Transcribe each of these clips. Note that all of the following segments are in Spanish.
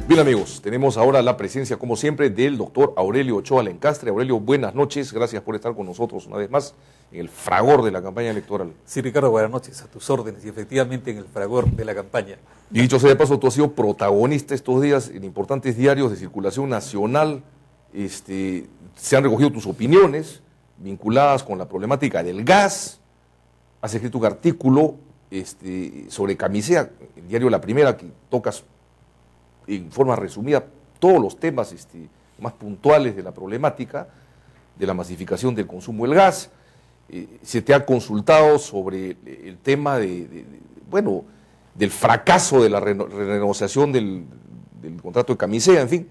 Bien amigos, tenemos ahora la presencia como siempre del doctor Aurelio Ochoa Lencastre. Aurelio, buenas noches, gracias por estar con nosotros una vez más en el fragor de la campaña electoral. Sí, Ricardo, buenas noches, a tus órdenes y efectivamente en el fragor de la campaña. Y dicho sea de paso, tú has sido protagonista estos días en importantes diarios de circulación nacional. Se han recogido tus opiniones vinculadas con la problemática del gas. Has escrito un artículo sobre Camisea, el diario La Primera, que tocas en forma resumida todos los temas más puntuales de la problemática de la masificación del consumo del gas. Se te ha consultado sobre el tema del fracaso de la renegociación del contrato de Camisea, en fin.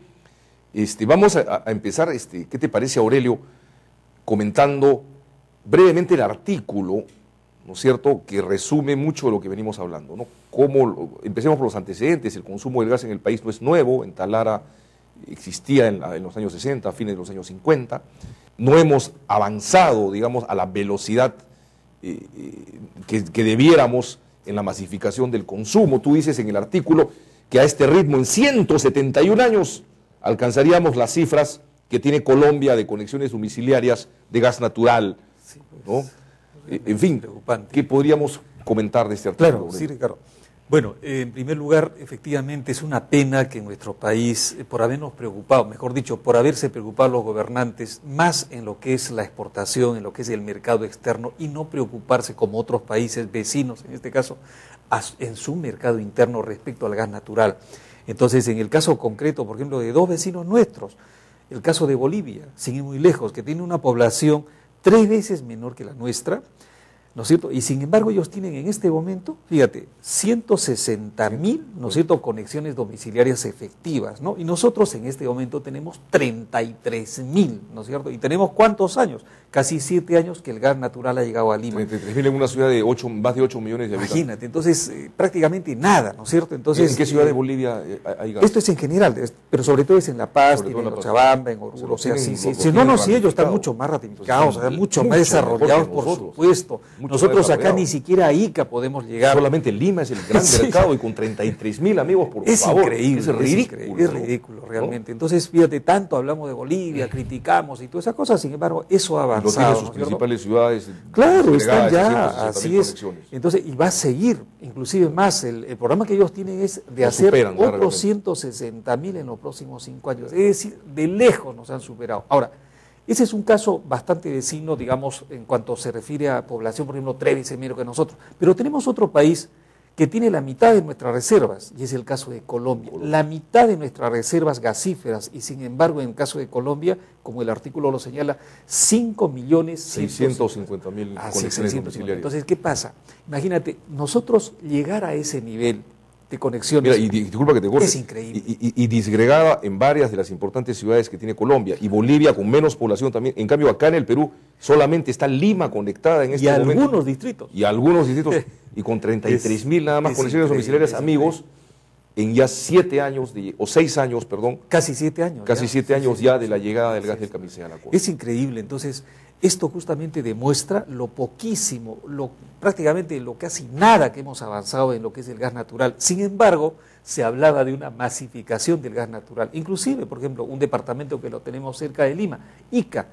Vamos a empezar, ¿qué te parece, Aurelio? Comentando brevemente el artículo, ¿no es cierto?, que resume mucho de lo que venimos hablando, ¿no? Empecemos por los antecedentes. El consumo del gas en el país no es nuevo. En Talara existía en los años 60, a fines de los años 50. No hemos avanzado, digamos, a la velocidad que debiéramos en la masificación del consumo. Tú dices en el artículo que a este ritmo, en 171 años, alcanzaríamos las cifras que tiene Colombia de conexiones domiciliarias de gas natural, sí, ¿no? En fin, preocupante. ¿Qué podríamos comentar de este artículo? Claro, sí, Ricardo. Bueno, en primer lugar, efectivamente es una pena que en nuestro país, por habernos preocupado, mejor dicho, por haberse preocupado los gobernantes más en lo que es la exportación, en lo que es el mercado externo, y no preocuparse como otros países vecinos, en este caso, en su mercado interno respecto al gas natural. Entonces, en el caso concreto, por ejemplo, de dos vecinos nuestros, el caso de Bolivia, sin ir muy lejos, que tiene una población 3 veces menor que la nuestra, ¿no es cierto? Y sin embargo ellos tienen en este momento, fíjate, 160.000, ¿no es cierto?, conexiones domiciliarias efectivas, ¿no? Y nosotros en este momento tenemos 33.000, ¿no es cierto? Y tenemos ¿cuántos años? Casi 7 años que el gas natural ha llegado a Lima. 33.000 en una ciudad de más de 8 millones de habitantes. Imagínate, entonces prácticamente nada, ¿no es cierto? Entonces, ¿en qué ciudad de Bolivia hay gas? Esto es en general, pero sobre todo es en La Paz, en Cochabamba, en Oruro, o sea, sí, ellos están mucho más ratificados, mucho más desarrollados, por supuesto. Nosotros acá ni siquiera a Ica podemos llegar. Solamente Lima es el gran mercado y con 33.000 amigos, por favor. Increíble, es ridículo. Es ridículo realmente. ¿No? Entonces, fíjate, tanto hablamos de Bolivia, criticamos y todas esas cosas, sin embargo, eso ha avanzado. Tiene sus principales ciudades. Claro, están ya, así es. Entonces, y va a seguir, inclusive más, el programa que ellos tienen es de hacer otros 160.000 en los próximos 5 años. Es decir, de lejos nos han superado. Ahora, ese es un caso bastante vecino, digamos, en cuanto se refiere a población, por ejemplo, 3 veces menos que nosotros. Pero tenemos otro país que tiene la mitad de nuestras reservas, y es el caso de Colombia. La mitad de nuestras reservas gasíferas, y sin embargo, en el caso de Colombia, como el artículo lo señala, 5.650.000 conexiones domiciliarias. Entonces, ¿qué pasa? Imagínate, nosotros llegar a ese nivel de conexiones. Mira, y disculpa que te corte. Es increíble. Y disgregada en varias de las importantes ciudades que tiene Colombia, y Bolivia con menos población también. En cambio, acá en el Perú solamente está Lima conectada en este momento. Y algunos distritos. Y con 33.000 nada más conexiones domiciliarias, amigos, en ya 7 años, o 6 años, perdón. Casi 7 años. Casi 7 años ya de la llegada del gas del Camisea a la costa. Es increíble, entonces, esto justamente demuestra lo poquísimo, prácticamente lo casi nada que hemos avanzado en lo que es el gas natural. Sin embargo, se hablaba de una masificación del gas natural. Inclusive, por ejemplo, un departamento que lo tenemos cerca de Lima, Ica,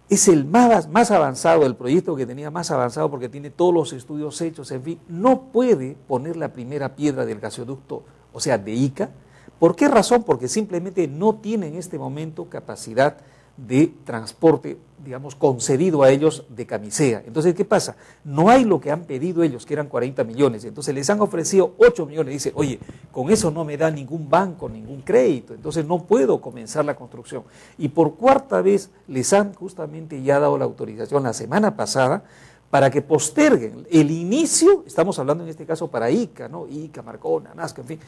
es el más avanzado, el proyecto que tenía más avanzado porque tiene todos los estudios hechos, en fin, no puede poner la primera piedra del gasoducto, o sea, de Ica. ¿Por qué razón? Porque simplemente no tiene en este momento capacidad de transporte, digamos, concedido a ellos de Camisea. Entonces, ¿qué pasa? No hay lo que han pedido ellos, que eran 40 millones. Entonces, les han ofrecido 8 millones. Dice, oye, con eso no me da ningún banco, ningún crédito. Entonces, no puedo comenzar la construcción. Y por 4ª vez les han justamente ya dado la autorización la semana pasada para que posterguen el inicio, estamos hablando en este caso para Ica, ¿no? Ica, Marcona, Nazca, en fin.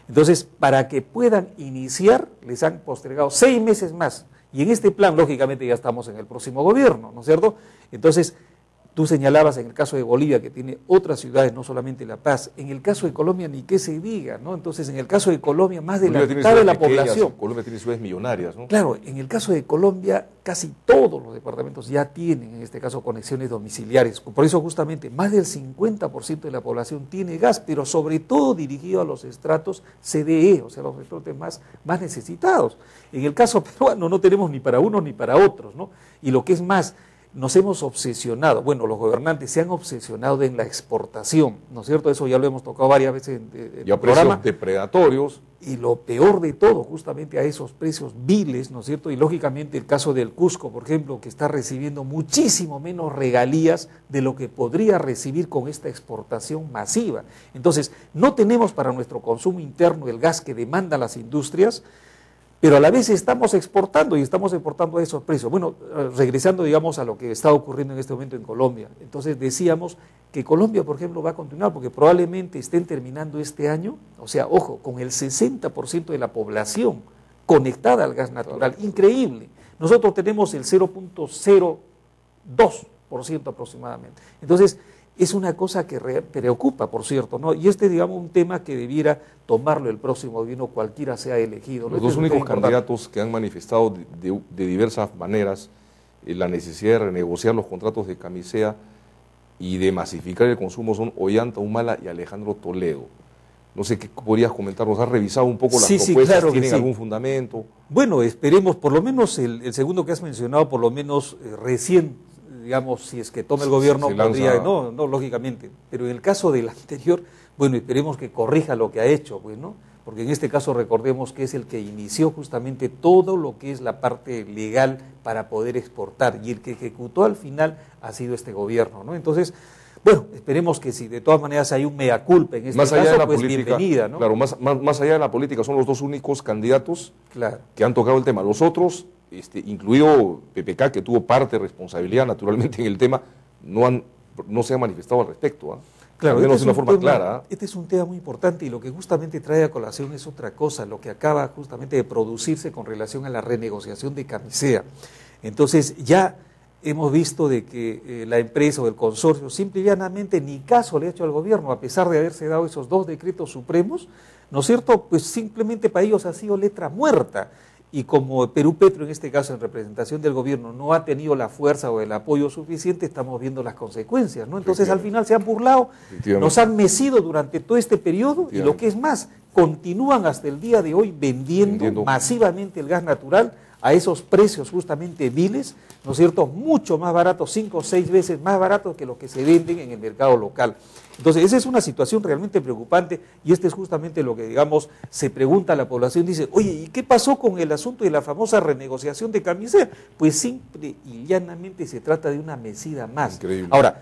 Entonces, para que puedan iniciar, les han postergado 6 meses más. Y en este plan, lógicamente, ya estamos en el próximo gobierno, ¿no es cierto? Entonces, Tú señalabas en el caso de Bolivia, que tiene otras ciudades, no solamente La Paz. En el caso de Colombia, ni qué se diga, ¿no? Entonces, en el caso de Colombia, más de la mitad de la población. Colombia tiene ciudades millonarias, ¿no? Claro, en el caso de Colombia, casi todos los departamentos ya tienen, en este caso, conexiones domiciliares. Por eso, justamente, más del 50% de la población tiene gas, pero sobre todo dirigido a los estratos CDE, o sea, los estratos más necesitados. En el caso peruano no tenemos ni para unos ni para otros, ¿no? Y lo que es más, nos hemos obsesionado, bueno, los gobernantes se han obsesionado en la exportación, ¿no es cierto? Eso ya lo hemos tocado varias veces en el programa. Precios depredatorios. Y lo peor de todo, justamente a esos precios viles, ¿no es cierto? Y lógicamente el caso del Cusco, por ejemplo, que está recibiendo muchísimo menos regalías de lo que podría recibir con esta exportación masiva. Entonces, no tenemos para nuestro consumo interno el gas que demandan las industrias, pero a la vez estamos exportando y estamos exportando a esos precios. Bueno, regresando, digamos, a lo que está ocurriendo en este momento en Colombia. Entonces decíamos que Colombia, por ejemplo, va a continuar porque probablemente estén terminando este año, o sea, ojo, con el 60% de la población conectada al gas natural. Increíble. Nosotros tenemos el 0.02% aproximadamente. Entonces, es una cosa que preocupa, por cierto, ¿no? Y digamos, un tema que debiera tomarlo el próximo gobierno, cualquiera sea elegido. Los dos únicos candidatos que han manifestado de diversas maneras la necesidad de renegociar los contratos de camisea y de masificar el consumo son Ollanta Humala y Alejandro Toledo. No sé qué podrías comentarnos. ¿Has revisado un poco las propuestas? Sí, claro. ¿Tienen algún fundamento? Bueno, esperemos, por lo menos el segundo que has mencionado, por lo menos recién, digamos, si es que toma el gobierno, podría, no, lógicamente, pero en el caso del anterior, bueno, esperemos que corrija lo que ha hecho, pues, ¿no? Porque en este caso recordemos que es el que inició justamente todo lo que es la parte legal para poder exportar, y el que ejecutó al final ha sido este gobierno, ¿no? Entonces, bueno, esperemos que si de todas maneras hay un mea culpa en este caso, allá de la política, bienvenida, ¿no? Claro, más allá de la política, son los dos únicos candidatos que han tocado el tema. Los otros, incluido PPK, que tuvo parte de responsabilidad naturalmente en el tema, no se han manifestado al respecto, ¿eh? Claro, al menos de una forma clara. Este es un tema muy importante y lo que justamente trae a colación es otra cosa, lo que acaba justamente de producirse con relación a la renegociación de camisea. Entonces ya hemos visto de que la empresa o el consorcio simple y llanamente ni caso le ha hecho al gobierno, a pesar de haberse dado esos dos decretos supremos, ¿no es cierto? Pues simplemente para ellos ha sido letra muerta. Y como Perú Petro, en este caso en representación del gobierno, no ha tenido la fuerza o el apoyo suficiente, estamos viendo las consecuencias, ¿no? Entonces al final se han burlado, nos han mecido durante todo este periodo y lo que es más, continúan hasta el día de hoy vendiendo masivamente el gas natural a esos precios justamente viles, ¿no es cierto?, mucho más baratos, 5 o 6 veces más baratos que los que se venden en el mercado local. Entonces, esa es una situación realmente preocupante y es justamente lo que, digamos, se pregunta a la población, dice, oye, ¿y qué pasó con el asunto de la famosa renegociación de camisea? Pues simple y llanamente se trata de una mesida más. Increíble. Ahora,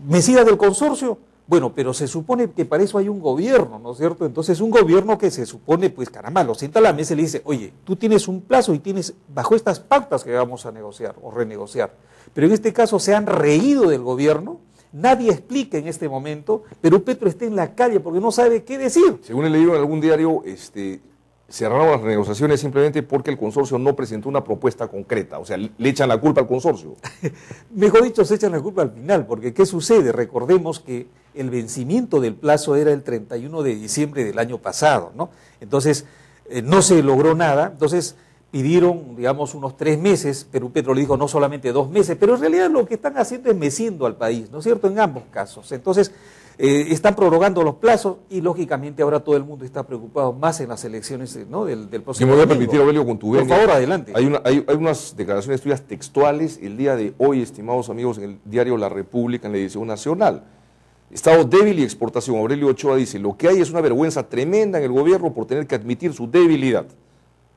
¿mesida del consorcio? Bueno, pero se supone que para eso hay un gobierno, ¿no es cierto? Entonces un gobierno que se supone, pues caramba, lo sienta a la mesa y le dice, oye, tú tienes un plazo y tienes bajo estas pautas que vamos a negociar o renegociar. Pero en este caso se han reído del gobierno, nadie explica en este momento, pero Petro está en la calle porque no sabe qué decir. Según he leído en algún diario, cerraron las renegociaciones simplemente porque el consorcio no presentó una propuesta concreta, o sea, le echan la culpa al consorcio. Mejor dicho, se echan la culpa al final, porque ¿qué sucede? Recordemos que el vencimiento del plazo era el 31 de diciembre del año pasado, ¿no? Entonces, no se logró nada, entonces pidieron, digamos, unos 3 meses, Perú Petro le dijo no solamente 2 meses, pero en realidad lo que están haciendo es meciendo al país, ¿no es cierto?, en ambos casos. Entonces, están prorrogando los plazos y lógicamente ahora todo el mundo está preocupado más en las elecciones, ¿no?, del próximo domingo. Me voy a permitir, Aurelio, con tu venia. Por favor, adelante. Hay unas declaraciones tuyas textuales el día de hoy, estimados amigos, en el diario La República, en la edición nacional. Estado débil y exportación. Aurelio Ochoa dice, lo que hay es una vergüenza tremenda en el gobierno por tener que admitir su debilidad,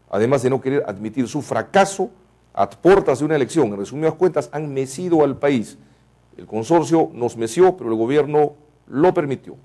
además de no querer admitir su fracaso a puertas de una elección. En resumidas cuentas, han mecido al país. El consorcio nos meció, pero el gobierno lo permitió.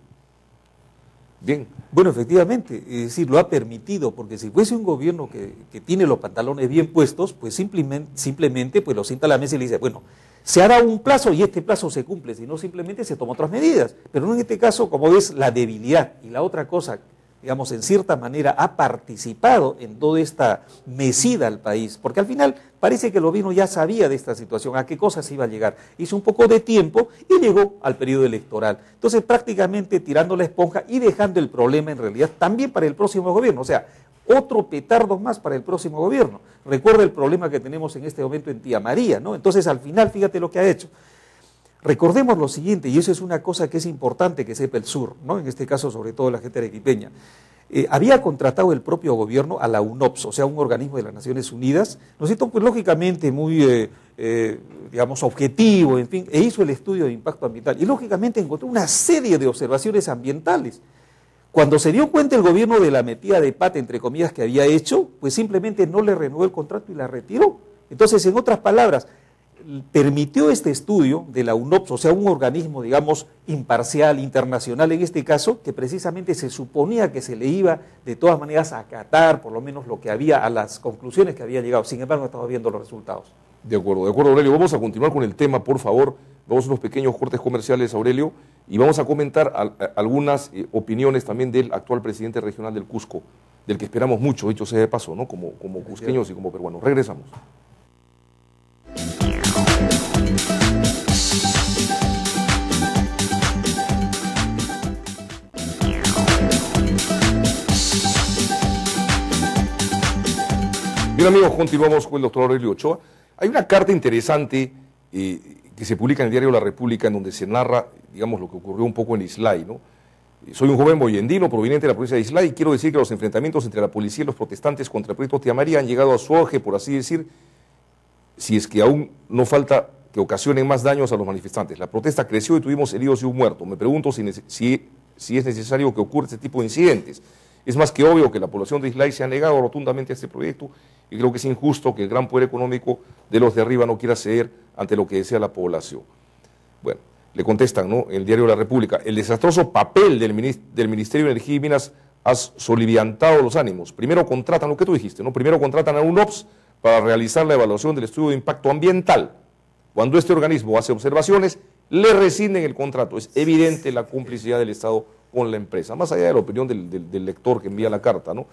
Bien. Bueno, efectivamente, es decir, lo ha permitido, porque si fuese un gobierno que tiene los pantalones bien puestos, pues simplemente pues lo sienta a la mesa y le dice, bueno, se hará un plazo y este plazo se cumple, si no simplemente se toman otras medidas. Pero no en este caso, como ves, la debilidad. Y la otra cosa, digamos, en cierta manera ha participado en toda esta mecida al país, porque al final parece que el gobierno ya sabía de esta situación, a qué cosas iba a llegar, hizo un poco de tiempo y llegó al periodo electoral. Entonces prácticamente tirando la esponja y dejando el problema en realidad también para el próximo gobierno, o sea, otro petardo más para el próximo gobierno. Recuerda el problema que tenemos en este momento en Tía María, ¿no? Entonces al final fíjate lo que ha hecho. Recordemos lo siguiente, y eso es una cosa que es importante que sepa el sur, ¿no? En este caso sobre todo la gente arequipeña. Había contratado el propio gobierno a la UNOPS, o sea, un organismo de las Naciones Unidas, ¿no es cierto? Pues lógicamente muy, digamos, objetivo, en fin, e hizo el estudio de impacto ambiental, y lógicamente encontró una serie de observaciones ambientales. Cuando se dio cuenta el gobierno de la metida de pata, entre comillas, que había hecho, pues simplemente no le renovó el contrato y la retiró. Entonces, en otras palabras, permitió este estudio de la UNOPS, o sea, un organismo, digamos, imparcial, internacional en este caso, que precisamente se suponía que se le iba de todas maneras a acatar, por lo menos lo que había, a las conclusiones que había llegado. Sin embargo, estamos viendo los resultados. De acuerdo, Aurelio. Vamos a continuar con el tema, por favor. Vamos a unos pequeños cortes comerciales, Aurelio, y vamos a comentar algunas opiniones también del actual presidente regional del Cusco, del que esperamos mucho, dicho sea de paso, ¿no? Como cusqueños y como peruanos. Regresamos. Bien amigos, continuamos con el doctor Aurelio Ochoa. Hay una carta interesante que se publica en el diario La República en donde se narra, digamos, lo que ocurrió un poco en Islay, ¿no? Soy un joven boyendino proveniente de la provincia de Islay y quiero decir que los enfrentamientos entre la policía y los protestantes contra el proyecto Tía María han llegado a su auge, por así decir, si es que aún no falta que ocasionen más daños a los manifestantes. La protesta creció y tuvimos heridos y un muerto. Me pregunto si es necesario que ocurra este tipo de incidentes. Es más que obvio que la población de Islay se ha negado rotundamente a este proyecto y creo que es injusto que el gran poder económico de los de arriba no quiera ceder ante lo que desea la población. Bueno, le contestan, ¿no? El diario La República, el desastroso papel del Ministerio de Energía y Minas ha soliviantado los ánimos. Primero contratan, lo que tú dijiste, ¿no? Primero contratan a UNOPS para realizar la evaluación del estudio de impacto ambiental. Cuando este organismo hace observaciones, le rescinden el contrato. Es evidente la complicidad del Estado con la empresa, más allá de la opinión del lector que envía la carta, ¿no?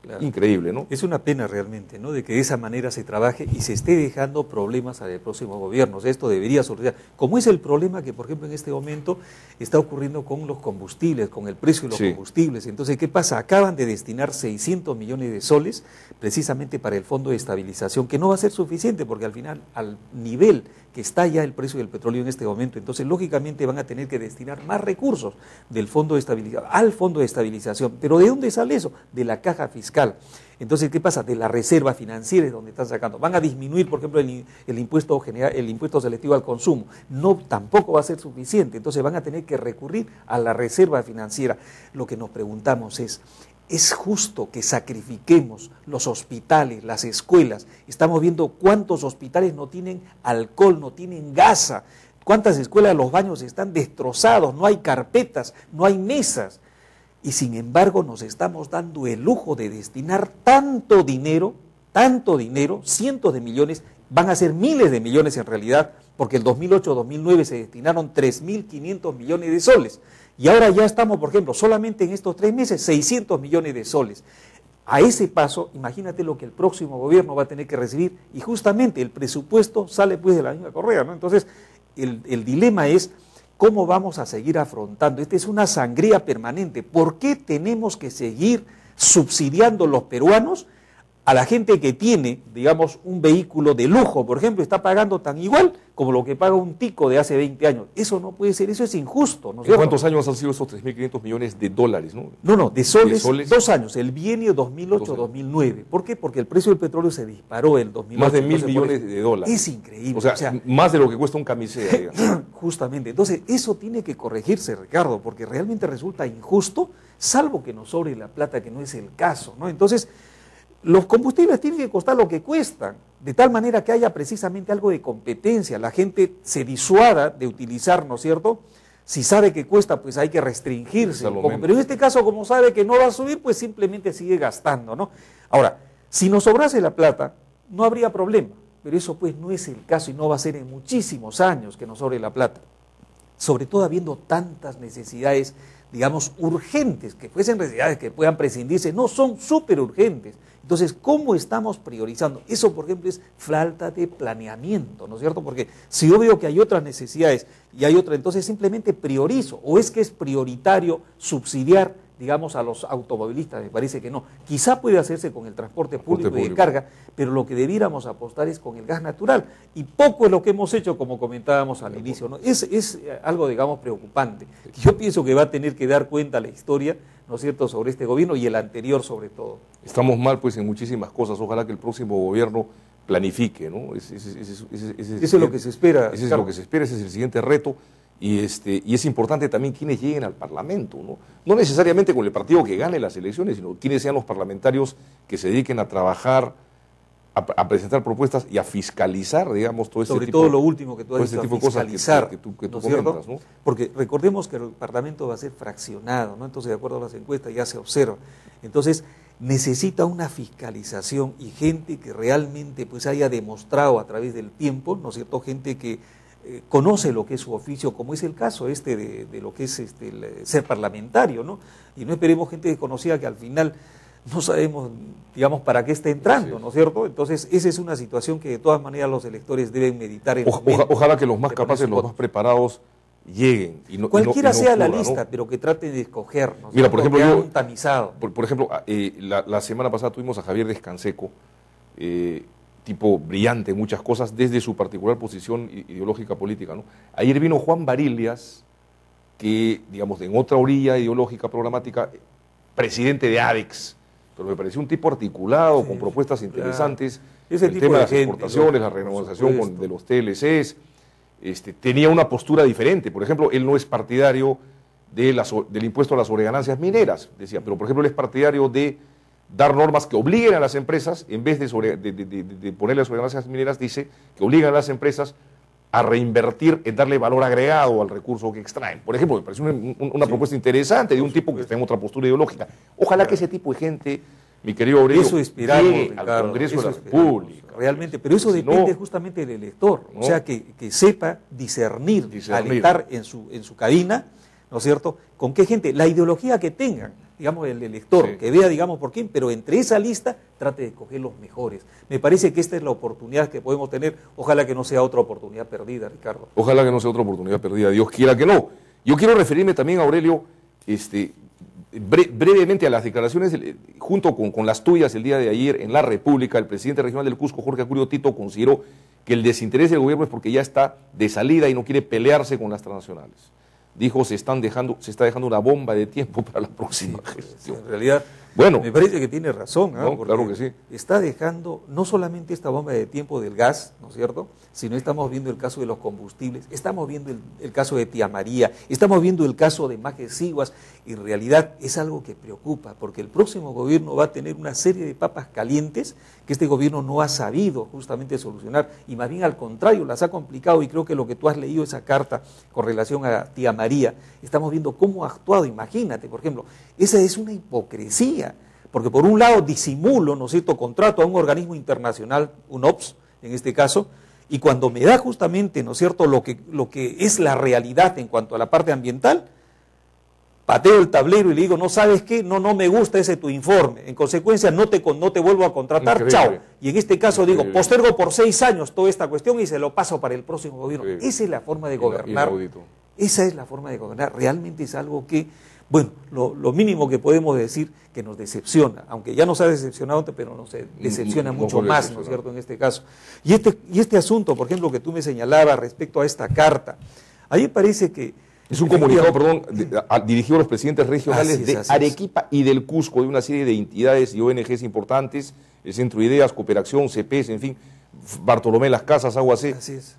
Claro. Increíble, ¿no? Es una pena realmente, ¿no? De que de esa manera se trabaje y se esté dejando problemas al próximo gobierno. O sea, esto debería solucionar. Como es el problema que, por ejemplo, en este momento está ocurriendo con los combustibles, con el precio de los combustibles. Entonces, ¿qué pasa? Acaban de destinar 600 millones de soles precisamente para el Fondo de Estabilización, que no va a ser suficiente porque al final, al nivel que está ya el precio del petróleo en este momento, entonces lógicamente van a tener que destinar más recursos del Fondo de Estabilización al Fondo de Estabilización. ¿Pero de dónde sale eso? De la caja fiscal. Entonces, ¿qué pasa? De la reserva financiera es donde están sacando. Van a disminuir, por ejemplo, el impuesto general, el impuesto selectivo al consumo. No, tampoco va a ser suficiente. Entonces van a tener que recurrir a la reserva financiera. Lo que nos preguntamos ¿es justo que sacrifiquemos los hospitales, las escuelas? Estamos viendo cuántos hospitales no tienen alcohol, no tienen gasa, cuántas escuelas los baños están destrozados, no hay carpetas, no hay mesas. Y sin embargo nos estamos dando el lujo de destinar tanto dinero, cientos de millones, van a ser miles de millones en realidad, porque el 2008-2009 se destinaron 3.500 millones de soles. Y ahora ya estamos, por ejemplo, solamente en estos 3 meses, 600 millones de soles. A ese paso, imagínate lo que el próximo gobierno va a tener que recibir, y justamente el presupuesto sale pues de la misma correa, ¿no? Entonces, el dilema es cómo vamos a seguir afrontando. Esta es una sangría permanente. ¿Por qué tenemos que seguir subsidiando los peruanos a la gente que tiene, digamos, un vehículo de lujo, por ejemplo, está pagando tan igual como lo que paga un tico de hace 20 años? Eso no puede ser, eso es injusto, ¿no es cierto? ¿Cuántos años han sido esos 3.500 millones de dólares? No, de soles, 2 años, el bienio 2008-2009. ¿Por qué? Porque el precio del petróleo se disparó en 2008. Más de 1.000 millones de dólares. Es increíble. O sea, más de lo que cuesta un camisea, digamos. Justamente. Entonces, eso tiene que corregirse, Ricardo, porque realmente resulta injusto, salvo que nos sobre la plata, que no es el caso, ¿no? Entonces, los combustibles tienen que costar lo que cuestan, de tal manera que haya precisamente algo de competencia, la gente se disuada de utilizar, ¿no es cierto? Si sabe que cuesta, pues hay que restringirse, pero en este caso, como sabe que no va a subir, pues simplemente sigue gastando, ¿no? Ahora, si nos sobrase la plata, no habría problema, pero eso pues no es el caso y no va a ser en muchísimos años que nos sobre la plata. sobre todo habiendo tantas necesidades, digamos, urgentes, que fuesen necesidades que puedan prescindirse, no, son súper urgentes. Entonces, ¿cómo estamos priorizando? Eso, por ejemplo, es falta de planeamiento, ¿no es cierto? Porque si yo veo que hay otras necesidades y hay otras, entonces simplemente priorizo, o es que es prioritario subsidiar, digamos, a los automovilistas, me parece que no. Quizá puede hacerse con el transporte público y de carga, pero lo que debiéramos apostar es con el gas natural. Y poco es lo que hemos hecho, como comentábamos al inicio, ¿no? Es algo, digamos, preocupante. Yo pienso que va a tener que dar cuenta la historia, ¿no es cierto?, sobre este gobierno y el anterior sobre todo. Estamos mal, pues, en muchísimas cosas. Ojalá que el próximo gobierno planifique, ¿no? Eso es lo que se espera. Eso es lo que se espera, ese es el siguiente reto. Y es importante también quienes lleguen al Parlamento, ¿no? No necesariamente con el partido que gane las elecciones, sino quienes sean los parlamentarios que se dediquen a trabajar, a presentar propuestas y a fiscalizar, digamos, todo este sobre tipo, todo lo último que tú has dicho, tipo de cosas que tú ¿no comentas, ¿no? Porque recordemos que el Parlamento va a ser fraccionado, ¿no? Entonces, de acuerdo a las encuestas, ya se observa. Entonces, necesita una fiscalización y gente que realmente pues haya demostrado a través del tiempo, ¿no es cierto?, gente que conoce lo que es su oficio, como es el caso de lo que es el ser parlamentario, ¿no? Y no esperemos gente desconocida que al final no sabemos, digamos, para qué está entrando, Sí. ¿no es cierto? Entonces, esa es una situación que de todas maneras los electores deben meditar en Ojalá que los más capaces, los más preparados lleguen. Y no, cualquiera sea la ocurra, lista, ¿no? pero que traten de escoger, ¿no? Mira, por ejemplo, un tamizado. Por ejemplo, la semana pasada tuvimos a Javier Descanseco, tipo brillante en muchas cosas, desde su particular posición ideológica política, ¿no? Ayer vino Juan Barillas, que, digamos, en otra orilla ideológica programática, presidente de ADEX, pero me pareció un tipo articulado, con propuestas interesantes, Ese el tipo tema de las gente, exportaciones, la por renovación supuesto. de los TLCs, tenía una postura diferente. Por ejemplo, él no es partidario del impuesto a las sobreganancias mineras, decía, pero por ejemplo él es partidario de dar normas que obliguen a las empresas, en vez de ponerle sobreganancias mineras, dice que obligan a las empresas a reinvertir en darle valor agregado al recurso que extraen. Por ejemplo, me parece una propuesta interesante de un tipo que está en otra postura ideológica. Ojalá que ese tipo de gente, mi querido Aurelio, Eso esperamos, llegue Ricardo, al Congreso de la eso esperamos, República. realmente, pero eso Si depende no, justamente del elector, ¿no? O sea, que sepa discernir al estar en su cabina, ¿no es cierto?, con qué gente, la ideología que tengan, digamos, el elector, Sí. que vea, digamos, por quién, pero entre esa lista trate de escoger los mejores. Me parece que esta es la oportunidad que podemos tener, ojalá que no sea otra oportunidad perdida, Ricardo. Ojalá que no sea otra oportunidad perdida, Dios quiera que no. Yo quiero referirme también, Aurelio, brevemente a las declaraciones, junto con las tuyas el día de ayer en La República. El presidente regional del Cusco, Jorge Acurio Tito, consideró que el desinterés del gobierno es porque ya está de salida y no quiere pelearse con las transnacionales. Dijo, se está dejando una bomba de tiempo para la próxima gestión. En realidad, Bueno, me parece que tiene razón, no, porque claro que sí. está dejando no solamente esta bomba de tiempo del gas, ¿no es cierto?, sino estamos viendo el caso de los combustibles, estamos viendo el caso de Tía María, estamos viendo el caso de Maje Siguas, y en realidad es algo que preocupa, porque el próximo gobierno va a tener una serie de papas calientes que este gobierno no ha sabido justamente solucionar, y más bien al contrario, las ha complicado, y creo que lo que tú has leído, esa carta con relación a Tía María, estamos viendo cómo ha actuado, imagínate, por ejemplo, esa es una hipocresía, porque por un lado disimulo, ¿no es cierto?, contrato a un organismo internacional, un OPS, en este caso, y cuando me da justamente, ¿no es cierto?, lo que es la realidad en cuanto a la parte ambiental, pateo el tablero y le digo, no sabes qué, no me gusta ese tu informe, en consecuencia no te vuelvo a contratar, Increíble. chao. Y en este caso Increíble. digo, postergo por 6 años toda esta cuestión y se lo paso para el próximo gobierno. Increíble. Esa es la forma de gobernar. Inaudito. Esa es la forma de gobernar. Realmente es algo que, bueno, lo mínimo que podemos decir que nos decepciona, aunque ya nos ha decepcionado, pero nos decepciona No mucho puede más, ¿no es decepcionar. cierto?, en este caso. Y este asunto, por ejemplo, que tú me señalabas respecto a esta carta, a mí me parece que... Es un comunicado, perdón, dirigido a los presidentes regionales Así es, de así es. Arequipa y del Cusco, de una serie de entidades y ONGs importantes, el Centro de Ideas, Cooperación, CPS, en fin, Bartolomé Las Casas, Agua C. Así es.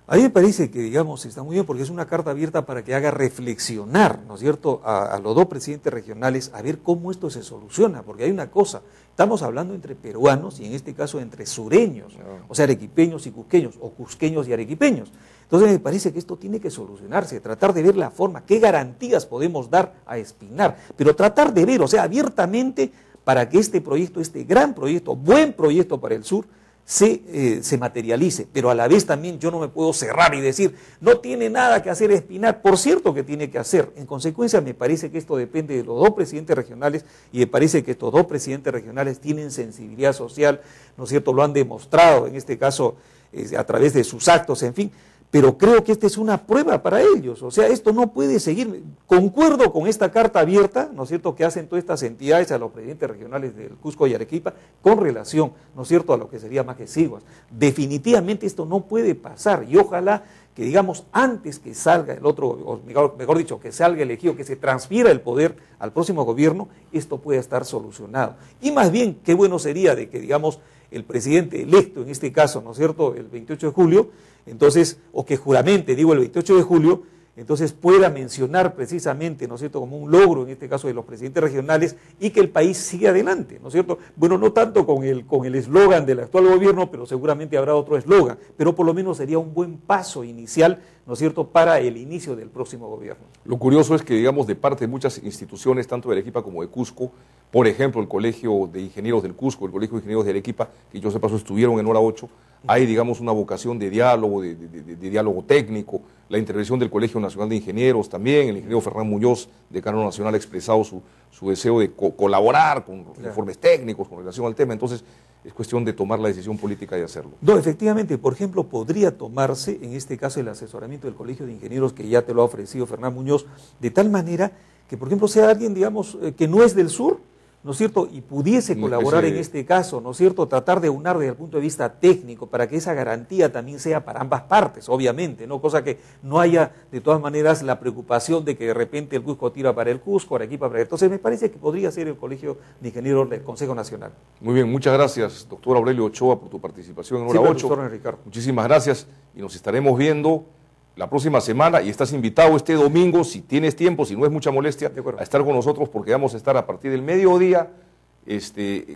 A mí me parece que, digamos, está muy bien porque es una carta abierta para que haga reflexionar, ¿no es cierto?, a los dos presidentes regionales a ver cómo esto se soluciona, porque hay una cosa, estamos hablando entre peruanos y en este caso entre sureños, o sea, arequipeños y cusqueños, o cusqueños y arequipeños. Entonces me parece que esto tiene que solucionarse, tratar de ver la forma, qué garantías podemos dar a Espinar, pero tratar de ver, o sea, abiertamente, para que este proyecto, este gran proyecto, buen proyecto para el sur, se materialice, pero a la vez también yo no me puedo cerrar y decir, no tiene nada que hacer Espinar. Por cierto que tiene que hacer. En consecuencia, me parece que esto depende de los dos presidentes regionales, y me parece que estos dos presidentes regionales tienen sensibilidad social, ¿no es cierto? Lo han demostrado, en este caso, a través de sus actos, en fin. Pero creo que esta es una prueba para ellos. O sea, esto no puede seguir. Concuerdo con esta carta abierta, ¿no es cierto?, que hacen todas estas entidades a los presidentes regionales del Cusco y Arequipa con relación, ¿no es cierto?, a lo que sería Maquesiguas. Definitivamente esto no puede pasar, y ojalá que, digamos, antes que salga el otro, o mejor dicho, que salga elegido, que se transfiera el poder al próximo gobierno, esto pueda estar solucionado. Y más bien, qué bueno sería de que, digamos, el presidente electo, en este caso, ¿no es cierto?, el 28 de julio, entonces, o que juramente, digo, el 28 de julio, entonces pueda mencionar precisamente, ¿no es cierto?, como un logro, en este caso de los presidentes regionales, y que el país siga adelante, ¿no es cierto? Bueno, no tanto con el eslogan del actual gobierno, pero seguramente habrá otro eslogan, pero por lo menos sería un buen paso inicial, ¿no es cierto?, para el inicio del próximo gobierno. Lo curioso es que, digamos, de parte de muchas instituciones, tanto de Arequipa como de Cusco, por ejemplo, el Colegio de Ingenieros del Cusco, el Colegio de Ingenieros de Arequipa, que yo sepa, estuvieron en hora 8, hay, digamos, una vocación de diálogo, de diálogo técnico, la intervención del Colegio Nacional de Ingenieros también, el ingeniero Fernán Muñoz, decano nacional, ha expresado su deseo de colaborar con informes técnicos con relación al tema. Entonces, es cuestión de tomar la decisión política y hacerlo. No, efectivamente, por ejemplo, podría tomarse, en este caso, el asesoramiento del Colegio de Ingenieros, que ya te lo ha ofrecido Fernán Muñoz, de tal manera que, por ejemplo, sea alguien, digamos, que no es del sur, ¿no es cierto?, y pudiese colaborar en este caso, ¿no es cierto?, tratar de aunar desde el punto de vista técnico para que esa garantía también sea para ambas partes, obviamente, ¿no?, cosa que no haya de todas maneras la preocupación de que de repente el Cusco tira para el Cusco, Arequipa para el... Entonces me parece que podría ser el Colegio de Ingenieros del Consejo Nacional. Muy bien, muchas gracias, doctor Aurelio Ochoa, por tu participación en hora 8. Doctor Ricardo. Muchísimas gracias, y nos estaremos viendo la próxima semana, y estás invitado este domingo, si tienes tiempo, si no es mucha molestia, a estar con nosotros, porque vamos a estar a partir del mediodía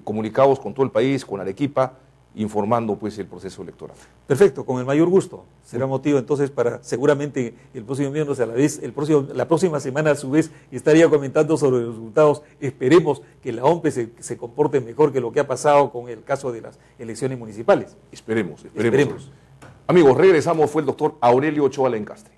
comunicados con todo el país, con Arequipa, informando pues el proceso electoral. Perfecto, con el mayor gusto. Será motivo entonces para seguramente el próximo miércoles a la vez, la próxima semana a su vez estaría comentando sobre los resultados. Esperemos que la OMPE se comporte mejor que lo que ha pasado con el caso de las elecciones municipales. Esperemos. Amigos, regresamos, fue el doctor Aurelio Ochoa Lencastre.